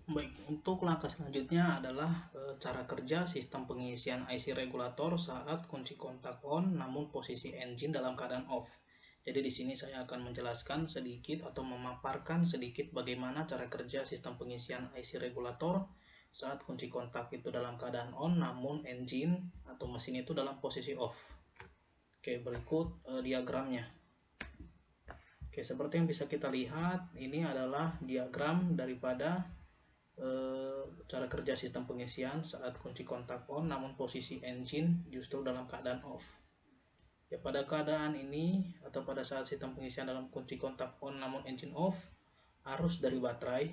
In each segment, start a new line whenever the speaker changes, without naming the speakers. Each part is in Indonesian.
Baik, untuk langkah selanjutnya adalah cara kerja sistem pengisian IC regulator saat kunci kontak on namun posisi engine dalam keadaan off. Jadi di sini saya akan menjelaskan sedikit atau memaparkan sedikit bagaimana cara kerja sistem pengisian IC regulator saat kunci kontak itu dalam keadaan on namun engine atau mesin itu dalam posisi off. Oke, berikut diagramnya. Oke, seperti yang bisa kita lihat, ini adalah diagram daripada cara kerja sistem pengisian saat kunci kontak on namun posisi engine justru dalam keadaan off. Ya, pada keadaan ini atau pada saat sistem pengisian dalam kunci kontak on namun engine off, arus dari baterai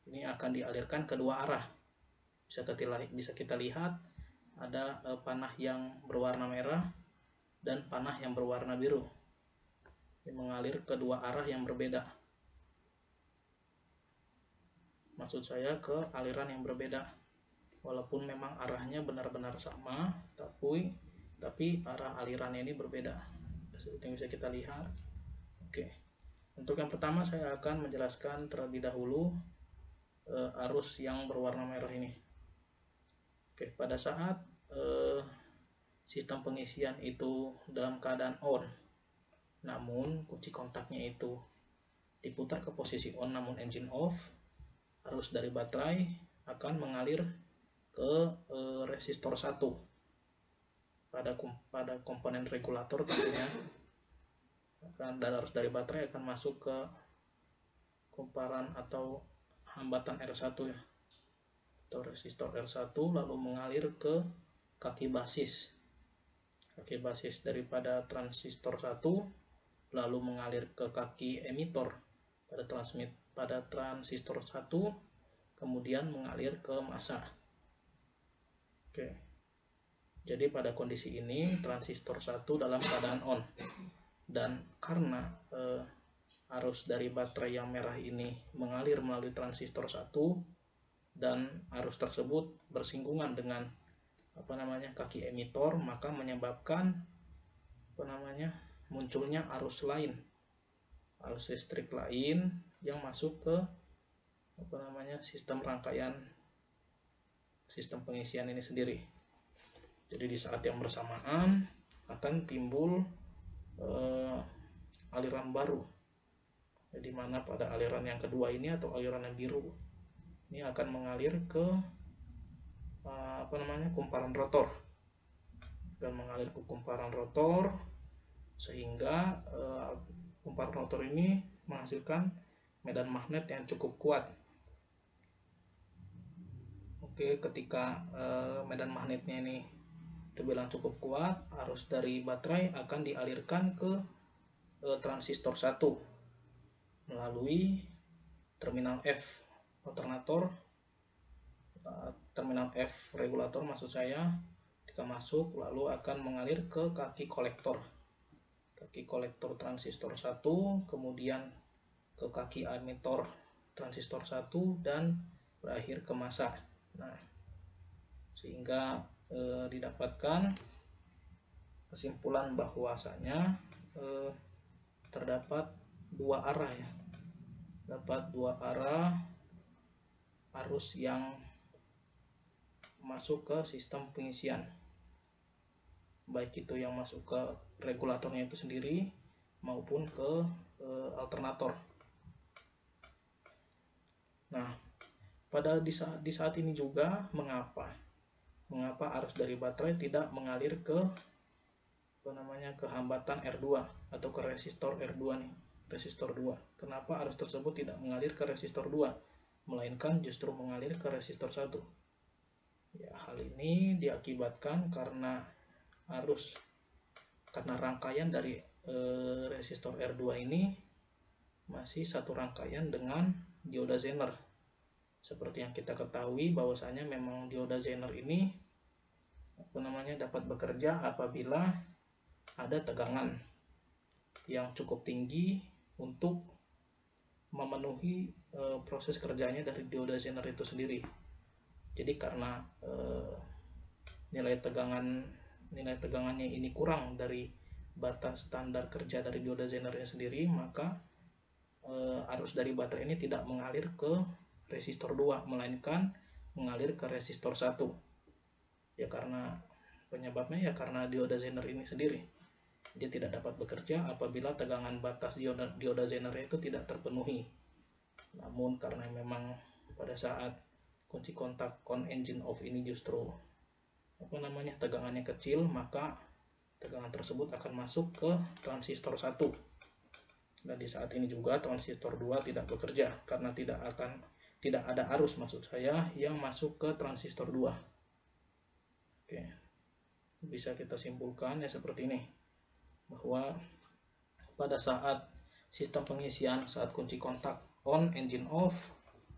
ini akan dialirkan ke dua arah. Bisa kita lihat ada panah yang berwarna merah dan panah yang berwarna biru. Ini mengalir ke dua arah yang berbeda. Maksud saya ke aliran yang berbeda. Walaupun memang arahnya benar-benar sama, tapi arah alirannya ini berbeda. Seperti yang bisa kita lihat. Oke. Untuk yang pertama saya akan menjelaskan terlebih dahulu arus yang berwarna merah ini. Oke, pada saat sistem pengisian itu dalam keadaan on, namun kunci kontaknya itu diputar ke posisi on namun engine off, arus dari baterai akan mengalir ke resistor 1 pada komponen regulator tentunya, dan arus dari baterai akan masuk ke kumparan atau hambatan R1 ya, atau resistor R1, lalu mengalir ke kaki basis daripada transistor 1, lalu mengalir ke kaki emitor pada transistor 1, kemudian mengalir ke massa. Oke. Jadi pada kondisi ini transistor 1 dalam keadaan on, dan karena arus dari baterai yang merah ini mengalir melalui transistor 1 dan arus tersebut bersinggungan dengan kaki emitor, maka menyebabkan munculnya arus listrik lain yang masuk ke sistem rangkaian sistem pengisian ini sendiri. Jadi di saat yang bersamaan akan timbul aliran baru, di mana pada aliran yang kedua ini atau aliran yang biru ini akan mengalir ke kumparan rotor, dan mengalir ke kumparan rotor sehingga kumparan rotor ini menghasilkan medan magnet yang cukup kuat. Oke, ketika medan magnetnya ini terbilang cukup kuat, arus dari baterai akan dialirkan ke transistor 1 melalui terminal F alternator, terminal F regulator maksud saya. Ketika masuk, lalu akan mengalir ke kaki kolektor transistor 1, kemudian ke kaki emitor transistor 1, dan berakhir ke massa. Nah, sehingga didapatkan kesimpulan bahwasanya terdapat dua arah ya. Dapat dua arah arus yang masuk ke sistem pengisian, baik itu yang masuk ke regulatornya itu sendiri maupun ke alternator. Nah, di saat ini juga mengapa arus dari baterai tidak mengalir ke hambatan R2 atau ke resistor R2 nih, resistor 2. Kenapa arus tersebut tidak mengalir ke resistor 2, melainkan justru mengalir ke resistor 1? Ya, hal ini diakibatkan karena rangkaian dari resistor R2 ini masih satu rangkaian dengan dioda Zener. Seperti yang kita ketahui bahwasanya memang dioda Zener ini dapat bekerja apabila ada tegangan yang cukup tinggi untuk memenuhi proses kerjanya dari dioda Zener itu sendiri. Jadi karena nilai tegangannya ini kurang dari batas standar kerja dari dioda Zener sendiri, maka arus dari baterai ini tidak mengalir ke resistor 2, melainkan mengalir ke resistor 1. Ya karena penyebabnya ya karena dioda Zener ini sendiri. Dia tidak dapat bekerja apabila tegangan batas dioda Zener itu tidak terpenuhi. Namun karena memang pada saat kunci kontak on engine off ini justru tegangannya kecil, maka tegangan tersebut akan masuk ke transistor 1. Dan di saat ini juga transistor 2 tidak bekerja karena tidak ada arus, maksud saya, yang masuk ke transistor 2. Oke. Bisa kita simpulkan ya seperti ini, bahwa pada saat sistem pengisian saat kunci kontak on engine off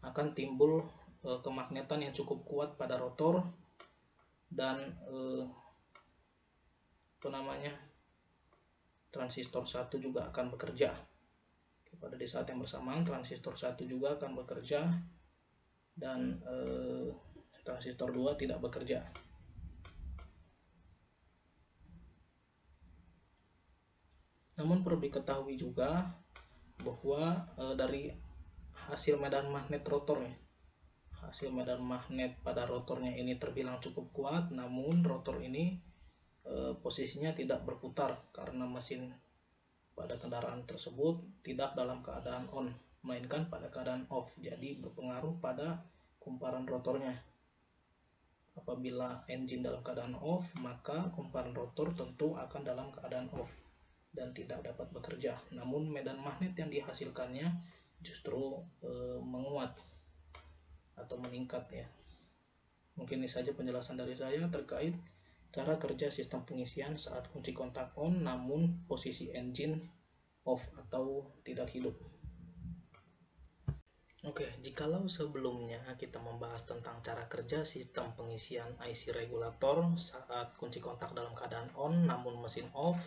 akan timbul kemagnetan yang cukup kuat pada rotor, dan transistor 1 juga akan bekerja. Pada di saat yang bersamaan transistor 1 juga akan bekerja, dan transistor 2 tidak bekerja. Namun perlu diketahui juga bahwa dari hasil medan magnet rotornya, hasil medan magnet pada rotornya ini terbilang cukup kuat, namun rotor ini posisinya tidak berputar karena mesin pada kendaraan tersebut tidak dalam keadaan on, melainkan pada keadaan off. Jadi berpengaruh pada kumparan rotornya. Apabila engine dalam keadaan off, maka kumparan rotor tentu akan dalam keadaan off dan tidak dapat bekerja. Namun medan magnet yang dihasilkannya justru menguat atau meningkat ya. Mungkin ini saja penjelasan dari saya terkait cara kerja sistem pengisian saat kunci kontak on namun posisi engine off atau tidak hidup. Oke, jikalau sebelumnya kita membahas tentang cara kerja sistem pengisian IC regulator saat kunci kontak dalam keadaan on namun mesin off,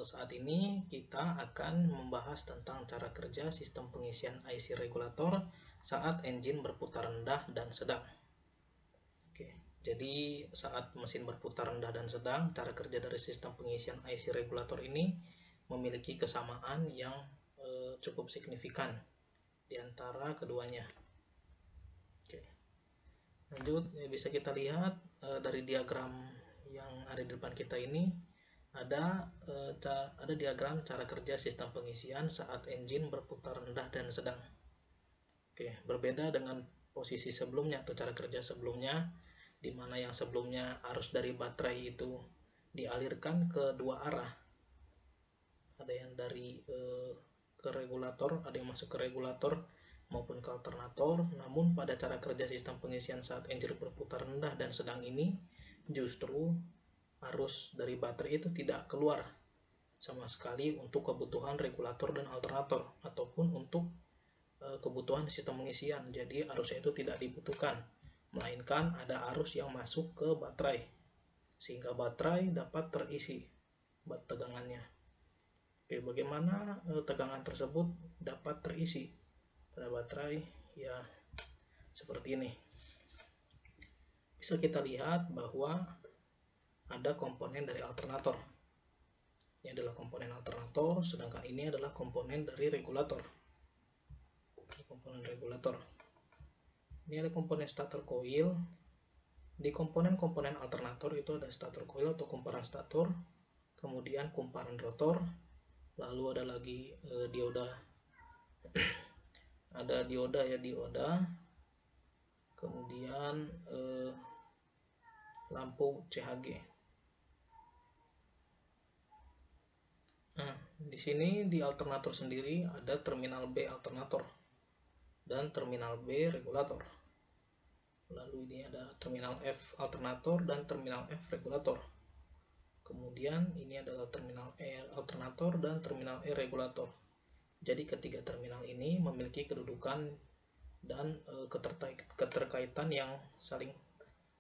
saat ini kita akan membahas tentang cara kerja sistem pengisian IC regulator saat engine berputar rendah dan sedang. Oke, jadi saat mesin berputar rendah dan sedang, cara kerja dari sistem pengisian IC regulator ini memiliki kesamaan yang cukup signifikan di antara keduanya. Oke. Lanjut, bisa kita lihat dari diagram yang ada di depan kita ini ada diagram cara kerja sistem pengisian saat engine berputar rendah dan sedang. Oke, berbeda dengan posisi sebelumnya atau cara kerja sebelumnya, di mana yang sebelumnya arus dari baterai itu dialirkan ke dua arah. Ada yang dari ke regulator, ada yang masuk ke regulator maupun ke alternator. Namun pada cara kerja sistem pengisian saat engine berputar rendah dan sedang ini, justru arus dari baterai itu tidak keluar sama sekali untuk kebutuhan regulator dan alternator ataupun untuk kebutuhan sistem pengisian. Jadi arusnya itu tidak dibutuhkan, melainkan ada arus yang masuk ke baterai sehingga baterai dapat terisi tegangannya. Oke, bagaimana tegangan tersebut dapat terisi pada baterai? Ya, seperti ini. Bisa kita lihat bahwa ada komponen dari alternator. Ini adalah komponen alternator, sedangkan ini adalah komponen dari regulator. Ini komponen regulator. Ini ada komponen stator coil. Di komponen-komponen alternator itu ada stator coil atau kumparan stator, kemudian kumparan rotor, lalu ada lagi dioda. Ada dioda, kemudian lampu CHG. Nah, di sini di alternator sendiri ada terminal B alternator dan terminal B regulator. Lalu ini ada terminal F alternator dan terminal F regulator. Kemudian ini adalah terminal E alternator dan terminal E regulator. Jadi ketiga terminal ini memiliki kedudukan dan keterkaitan yang saling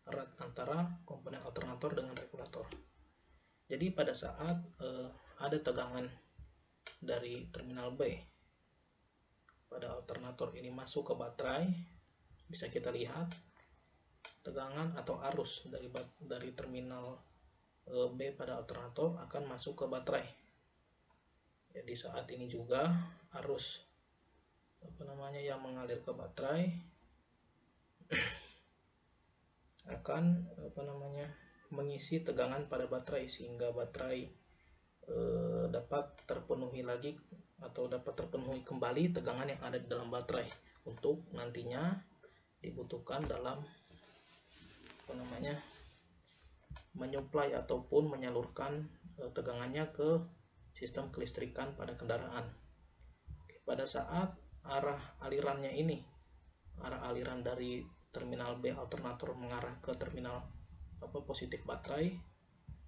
erat antara komponen alternator dengan regulator. Jadi pada saat ada tegangan dari terminal B pada alternator ini masuk ke baterai, bisa kita lihat tegangan atau arus dari terminal B pada alternator akan masuk ke baterai. Jadi saat ini juga arus yang mengalir ke baterai akan mengisi tegangan pada baterai, sehingga baterai dapat terpenuhi lagi atau dapat terpenuhi kembali tegangan yang ada di dalam baterai untuk nantinya dibutuhkan dalam menyuplai ataupun menyalurkan tegangannya ke sistem kelistrikan pada kendaraan. Pada saat arah aliran dari terminal B alternator mengarah ke terminal positif baterai,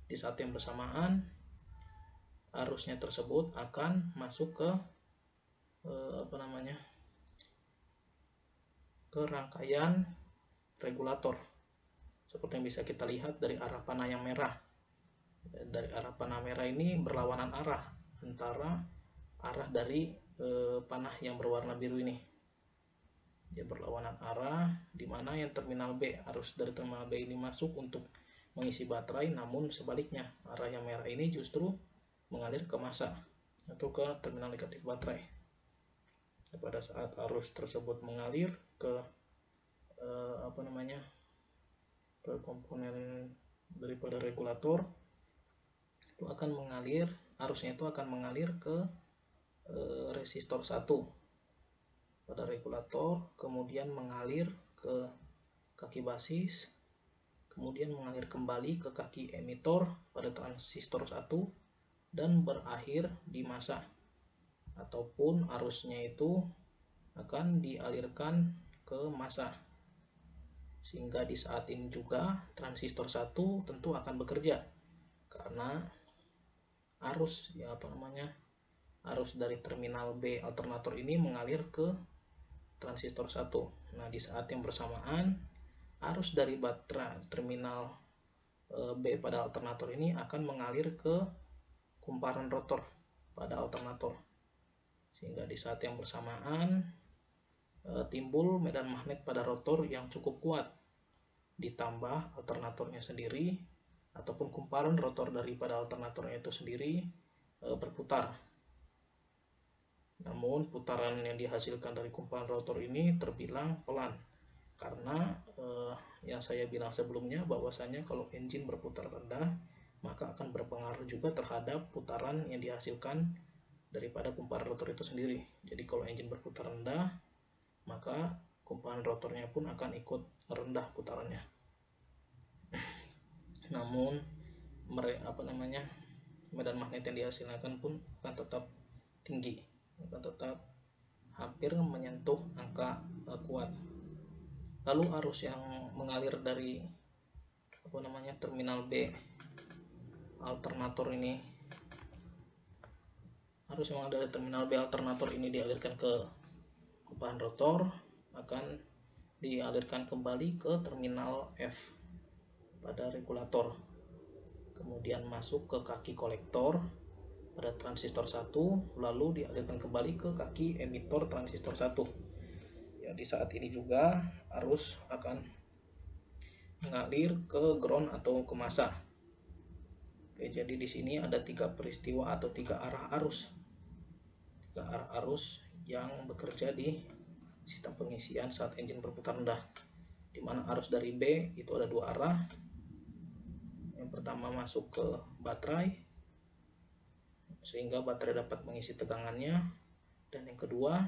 di saat yang bersamaan arusnya tersebut akan masuk ke ke rangkaian regulator, seperti yang bisa kita lihat dari arah panah yang merah. Dari arah panah merah ini berlawanan arah antara arah dari panah yang berwarna biru ini. Dia berlawanan arah, di mana yang terminal B, arus dari terminal B ini masuk untuk mengisi baterai, namun sebaliknya arah yang merah ini justru mengalir ke massa atau ke terminal negatif baterai. Pada saat arus tersebut mengalir ke ke komponen daripada regulator, itu akan mengalir, arusnya itu akan mengalir ke resistor 1 pada regulator, kemudian mengalir ke kaki basis, kemudian mengalir kembali ke kaki emitor pada transistor 1, dan berakhir di massa, ataupun arusnya itu akan dialirkan ke massa. Sehingga di saat ini juga transistor 1 tentu akan bekerja, karena arus arus dari terminal B alternator ini mengalir ke transistor 1. Nah, di saat yang bersamaan arus dari baterai terminal B pada alternator ini akan mengalir ke kumparan rotor pada alternator, sehingga di saat yang bersamaan timbul medan magnet pada rotor yang cukup kuat, ditambah alternatornya sendiri ataupun kumparan rotor daripada alternatornya itu sendiri berputar. Namun putaran yang dihasilkan dari kumparan rotor ini terbilang pelan, karena yang saya bilang sebelumnya bahwasanya kalau engine berputar rendah, maka akan berpengaruh juga terhadap putaran yang dihasilkan daripada kumparan rotor itu sendiri. Jadi kalau engine berputar rendah, maka kumparan rotornya pun akan ikut rendah putarannya. Namun medan magnet yang dihasilkan pun akan tetap tinggi, akan tetap hampir menyentuh angka kuat. Lalu arus yang mengalir dari terminal B alternator ini, arus yang ada di terminal B alternator ini dialirkan ke kumparan rotor, akan dialirkan kembali ke terminal F pada regulator, kemudian masuk ke kaki kolektor pada transistor 1, lalu dialirkan kembali ke kaki emitor transistor 1. Ya, di saat ini juga arus akan mengalir ke ground atau ke massa. Oke, jadi di sini ada 3 peristiwa atau 3 arah arus. 3 arah arus yang bekerja di sistem pengisian saat engine berputar rendah, di mana arus dari B itu ada 2 arah. Yang pertama masuk ke baterai, sehingga baterai dapat mengisi tegangannya, dan yang kedua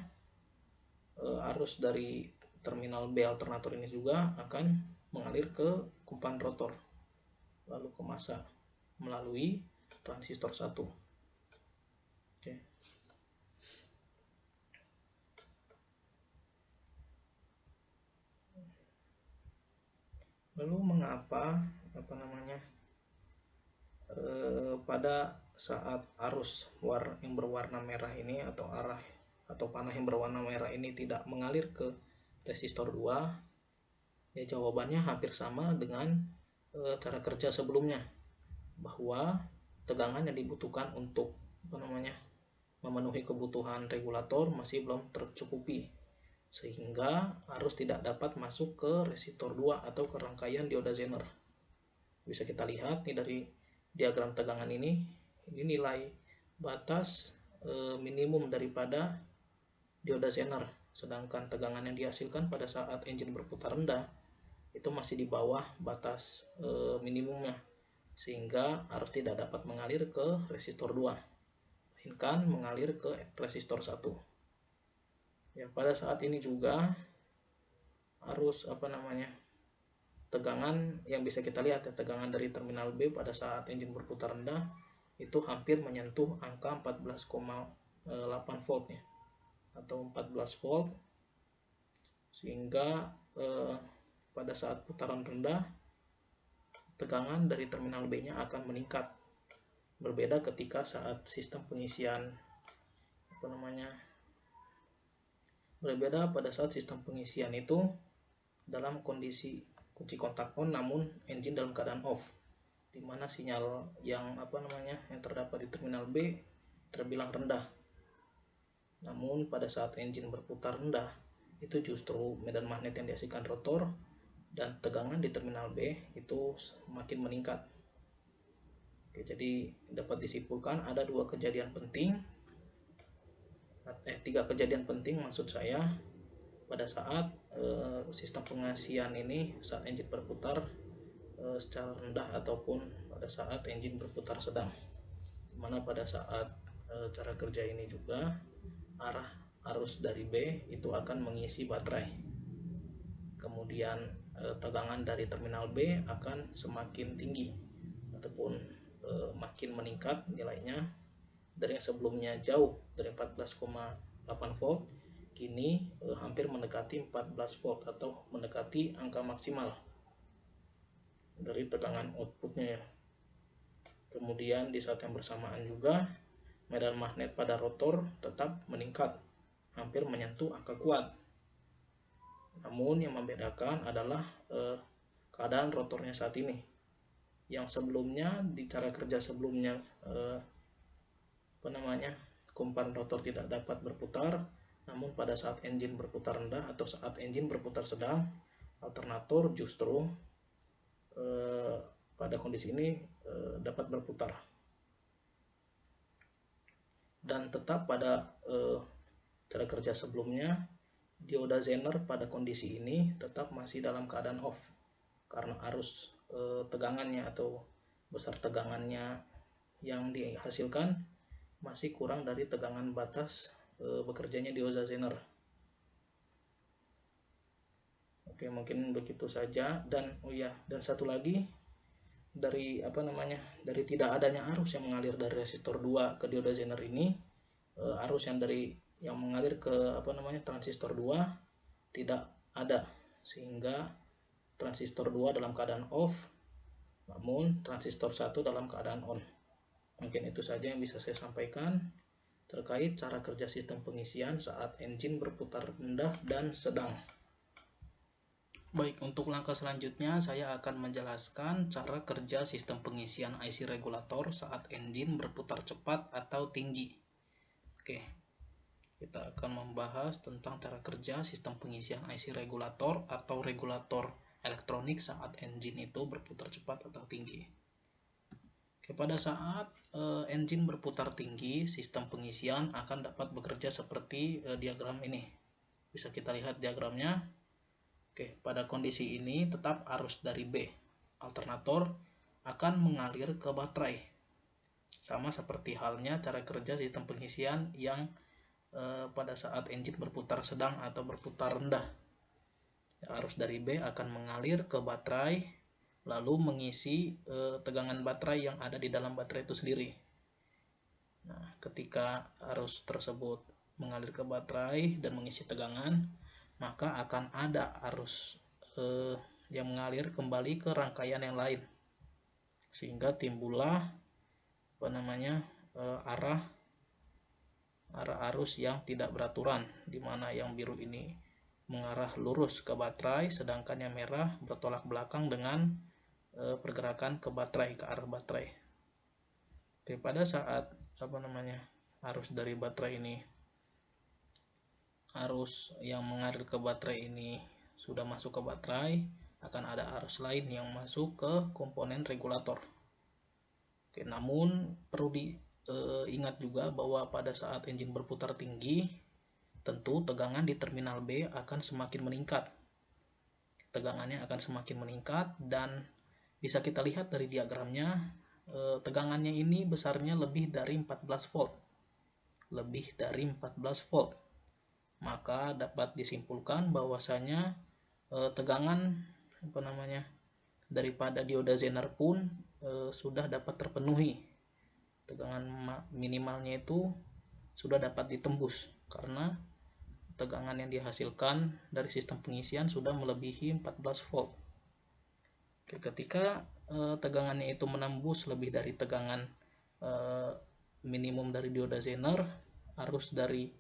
arus dari terminal B alternator ini juga akan mengalir ke kumparan rotor, lalu ke massa melalui transistor 1. Oke. Lalu mengapa pada saat arus yang berwarna merah ini atau panah yang berwarna merah ini tidak mengalir ke resistor 2? Ya, jawabannya hampir sama dengan cara kerja sebelumnya, bahwa tegangan yang dibutuhkan untuk memenuhi kebutuhan regulator masih belum tercukupi, sehingga arus tidak dapat masuk ke resistor 2 atau ke rangkaian dioda Zener. Bisa kita lihat nih dari diagram tegangan ini nilai batas minimum daripada dioda Zener. sedangkan tegangan yang dihasilkan pada saat engine berputar rendah itu masih di bawah batas minimumnya, sehingga arus tidak dapat mengalir ke resistor 2, melainkan mengalir ke resistor 1. Ya, pada saat ini juga arus tegangan yang bisa kita lihat ya, tegangan dari terminal B pada saat engine berputar rendah itu hampir menyentuh angka 14,8 volt ya, atau 14 volt, sehingga pada saat putaran rendah tegangan dari terminal B-nya akan meningkat. Berbeda ketika saat sistem pengisian berbeda pada saat sistem pengisian itu dalam kondisi kunci kontak on namun engine dalam keadaan off, di mana sinyal yang yang terdapat di terminal B terbilang rendah. Namun pada saat engine berputar rendah itu justru medan magnet yang dihasilkan rotor dan tegangan di terminal B itu semakin meningkat. Oke, jadi dapat disimpulkan ada tiga kejadian penting maksud saya pada saat sistem pengisian ini saat engine berputar secara rendah ataupun pada saat engine berputar sedang, dimana pada saat cara kerja ini juga arah arus dari B itu akan mengisi baterai, kemudian tegangan dari terminal B akan semakin tinggi ataupun makin meningkat nilainya dari yang sebelumnya jauh dari 14,8 volt, kini hampir mendekati 14 volt atau mendekati angka maksimal dari tegangan outputnya ya. Kemudian di saat yang bersamaan juga medan magnet pada rotor tetap meningkat hampir menyentuh angka kuat. Namun yang membedakan adalah keadaan rotornya saat ini. Yang sebelumnya di cara kerja sebelumnya komponen rotor tidak dapat berputar, namun pada saat engine berputar rendah atau saat engine berputar sedang, alternator justru pada kondisi ini dapat berputar. Dan tetap pada cara kerja sebelumnya, dioda Zener pada kondisi ini tetap masih dalam keadaan off karena arus tegangannya atau besar tegangannya yang dihasilkan masih kurang dari tegangan batas bekerjanya dioda Zener. Oke, mungkin begitu saja. Dan satu lagi, dari dari tidak adanya arus yang mengalir dari resistor 2 ke dioda Zener ini, arus yang mengalir ke transistor 2 tidak ada, sehingga transistor 2 dalam keadaan off namun transistor 1 dalam keadaan on. Mungkin itu saja yang bisa saya sampaikan terkait cara kerja sistem pengisian saat engine berputar rendah dan sedang. Baik, untuk langkah selanjutnya saya akan menjelaskan cara kerja sistem pengisian IC regulator saat engine berputar cepat atau tinggi. Oke, kita akan membahas tentang cara kerja sistem pengisian IC regulator atau regulator elektronik saat engine itu berputar cepat atau tinggi. Oke, pada saat engine berputar tinggi, sistem pengisian akan dapat bekerja seperti diagram ini. Bisa kita lihat diagramnya. Oke, pada kondisi ini tetap arus dari B, alternator, akan mengalir ke baterai. Sama seperti halnya cara kerja sistem pengisian yang pada saat engine berputar sedang atau berputar rendah. Arus dari B akan mengalir ke baterai, lalu mengisi tegangan baterai yang ada di dalam baterai itu sendiri. Nah, ketika arus tersebut mengalir ke baterai dan mengisi tegangan, maka akan ada arus yang mengalir kembali ke rangkaian yang lain, sehingga timbullah arah arus yang tidak beraturan, di mana yang biru ini mengarah lurus ke baterai, sedangkan yang merah bertolak belakang dengan pergerakan ke baterai, ke arah baterai. Oke, pada saat arus dari baterai ini, arus yang mengalir ke baterai ini sudah masuk ke baterai, akan ada arus lain yang masuk ke komponen regulator. Oke, namun perlu diingat juga bahwa pada saat engine berputar tinggi, tentu tegangan di terminal B akan semakin meningkat. Tegangannya akan semakin meningkat dan bisa kita lihat dari diagramnya, tegangannya ini besarnya lebih dari 14 volt. Lebih dari 14 volt. Maka dapat disimpulkan bahwasanya tegangan daripada dioda Zener pun sudah dapat terpenuhi. Tegangan minimalnya itu sudah dapat ditembus karena tegangan yang dihasilkan dari sistem pengisian sudah melebihi 14 volt. Ketika tegangannya itu menembus lebih dari tegangan minimum dari dioda Zener, arus dari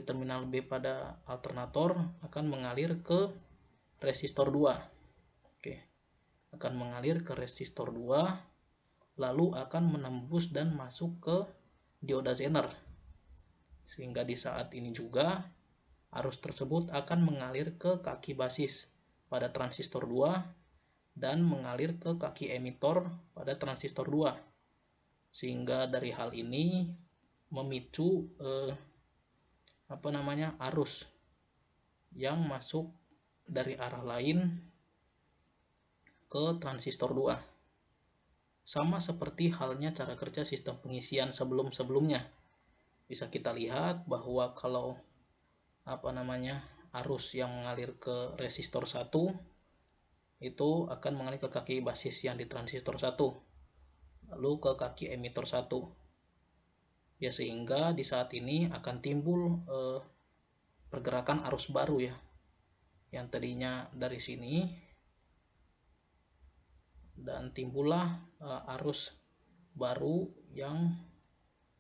terminal B pada alternator akan mengalir ke resistor 2. Akan mengalir ke resistor 2, lalu akan menembus dan masuk ke dioda Zener. Sehingga di saat ini juga arus tersebut akan mengalir ke kaki basis pada transistor 2 dan mengalir ke kaki emitor pada transistor 2. Sehingga dari hal ini memicu arus yang masuk dari arah lain ke transistor 2. Sama seperti halnya cara kerja sistem pengisian sebelum-sebelumnya. Bisa kita lihat bahwa kalau arus yang mengalir ke resistor 1 itu akan mengalir ke kaki basis yang di transistor 1, lalu ke kaki emitor 1. Ya, sehingga di saat ini akan timbul pergerakan arus baru ya, yang tadinya dari sini, dan timbullah arus baru yang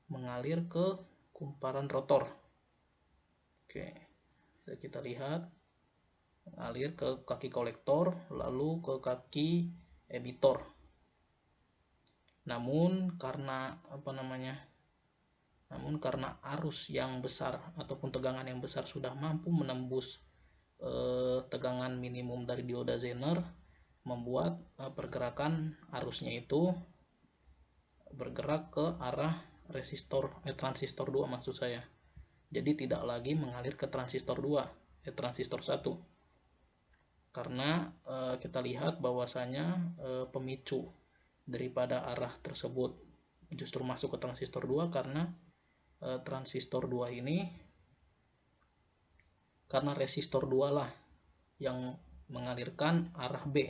mengalir ke kumparan rotor. Bisa kita lihat mengalir ke kaki kolektor lalu ke kaki emitor. Namun karena arus yang besar ataupun tegangan yang besar sudah mampu menembus tegangan minimum dari dioda Zener, membuat pergerakan arusnya itu bergerak ke arah transistor 2 maksud saya. Jadi tidak lagi mengalir ke transistor 1. Karena kita lihat bahwasanya pemicu daripada arah tersebut justru masuk ke transistor 2 karena transistor 2 ini, karena resistor 2 lah yang mengalirkan arah B,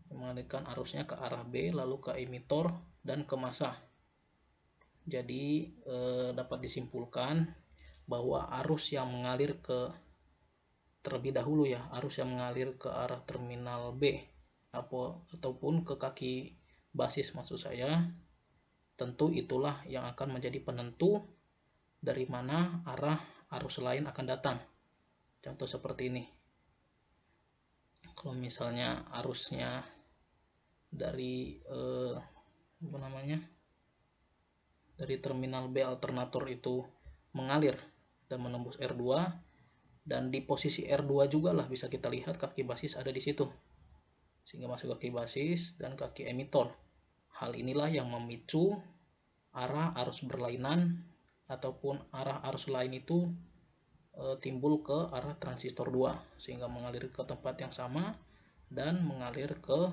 mengalirkan arusnya ke arah B lalu ke emitor dan ke massa. Jadi dapat disimpulkan bahwa arus yang mengalir terlebih dahulu ya, arus yang mengalir ke arah terminal B ataupun ke kaki basis maksud saya, tentu itulah yang akan menjadi penentu dari mana arah arus lain akan datang. Contoh seperti ini. Kalau misalnya arusnya dari dari terminal B alternator itu mengalir dan menembus R2, dan di posisi R2 juga lah bisa kita lihat kaki basis ada di situ, sehingga masuk kaki basis dan kaki emitor. Hal inilah yang memicu arah arus berlainan ataupun arah arus lain itu timbul ke arah transistor 2, sehingga mengalir ke tempat yang sama dan mengalir ke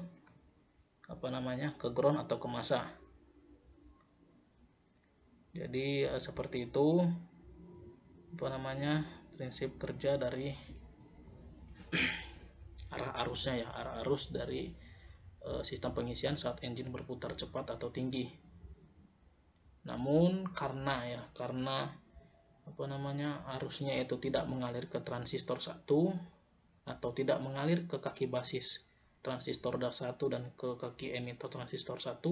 ground atau ke massa. Jadi seperti itu prinsip kerja dari arah arusnya ya, arah arus dari sistem pengisian saat engine berputar cepat atau tinggi. Namun karena arusnya itu tidak mengalir ke transistor 1 atau tidak mengalir ke kaki basis transistor 1 dan ke kaki emitor transistor 1,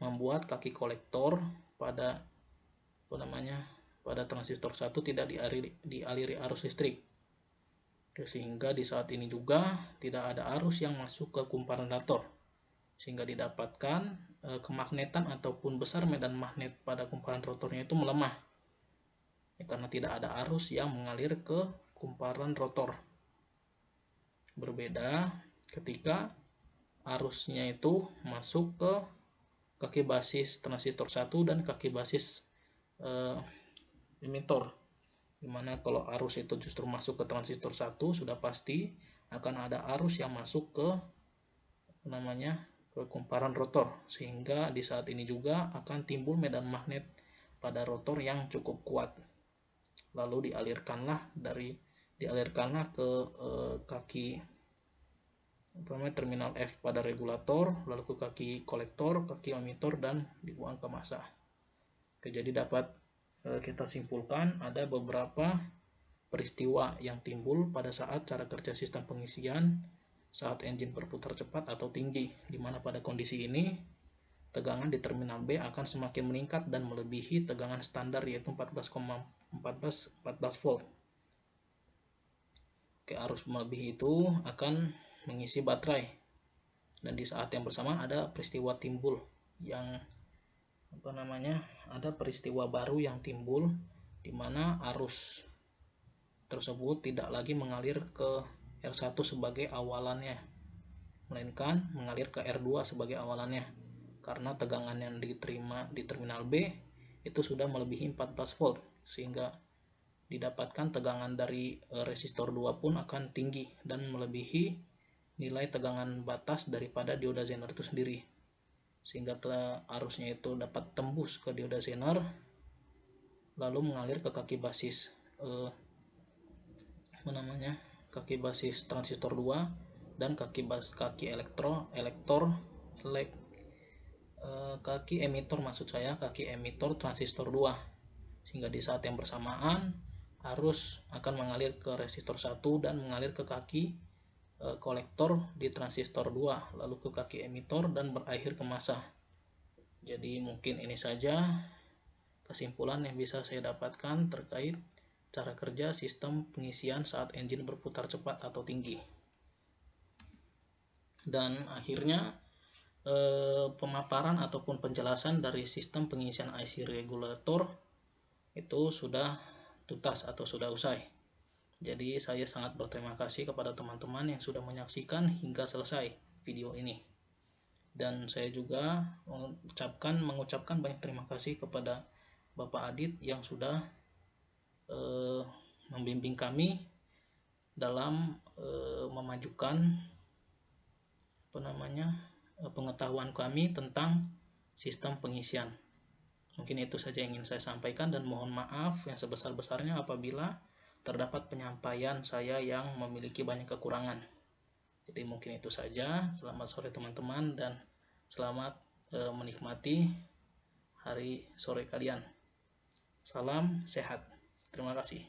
membuat kaki kolektor pada transistor 1 tidak dialiri arus listrik. Sehingga di saat ini juga tidak ada arus yang masuk ke kumparan rotor, sehingga didapatkan kemagnetan ataupun besar medan magnet pada kumparan rotornya itu melemah karena tidak ada arus yang mengalir ke kumparan rotor. Berbeda ketika arusnya itu masuk ke kaki basis transistor 1 dan kaki basis emitor, dimana kalau arus itu justru masuk ke transistor 1 sudah pasti akan ada arus yang masuk ke ke kumparan rotor, sehingga di saat ini juga akan timbul medan magnet pada rotor yang cukup kuat. Lalu dialirkanlah ke kaki terminal F pada regulator, lalu ke kaki kolektor, kaki emitor, dan dibuang ke massa. Oke, jadi dapat kita simpulkan ada beberapa peristiwa yang timbul pada saat cara kerja sistem pengisian saat engine berputar cepat atau tinggi, di mana pada kondisi ini tegangan di terminal B akan semakin meningkat dan melebihi tegangan standar, yaitu 14 volt. Oke, arus melebihi itu akan mengisi baterai, dan di saat yang bersamaan ada peristiwa timbul yang ada peristiwa baru yang timbul, di mana arus tersebut tidak lagi mengalir ke R1 sebagai awalannya, melainkan mengalir ke R2 sebagai awalannya, karena tegangan yang diterima di terminal B itu sudah melebihi 14 volt, sehingga didapatkan tegangan dari resistor 2 pun akan tinggi dan melebihi nilai tegangan batas daripada dioda Zener itu sendiri, sehingga arusnya itu dapat tembus ke dioda Zener lalu mengalir ke kaki basis transistor 2 dan kaki emitor transistor 2, sehingga di saat yang bersamaan arus akan mengalir ke resistor 1 dan mengalir ke kaki kolektor di transistor 2, lalu ke kaki emitor dan berakhir ke massa. Jadi mungkin ini saja kesimpulan yang bisa saya dapatkan terkait cara kerja sistem pengisian saat engine berputar cepat atau tinggi. Dan akhirnya pemaparan ataupun penjelasan dari sistem pengisian IC regulator itu sudah tuntas atau sudah usai. Jadi saya sangat berterima kasih kepada teman-teman yang sudah menyaksikan hingga selesai video ini. Dan saya juga mengucapkan banyak terima kasih kepada Bapak Adit yang sudah membimbing kami dalam memajukan pengetahuan kami tentang sistem pengisian. Mungkin itu saja yang ingin saya sampaikan, dan mohon maaf yang sebesar-besarnya apabila terdapat penyampaian saya yang memiliki banyak kekurangan. Jadi mungkin itu saja. Selamat sore teman-teman, dan selamat menikmati hari sore kalian. Salam sehat. Terima kasih.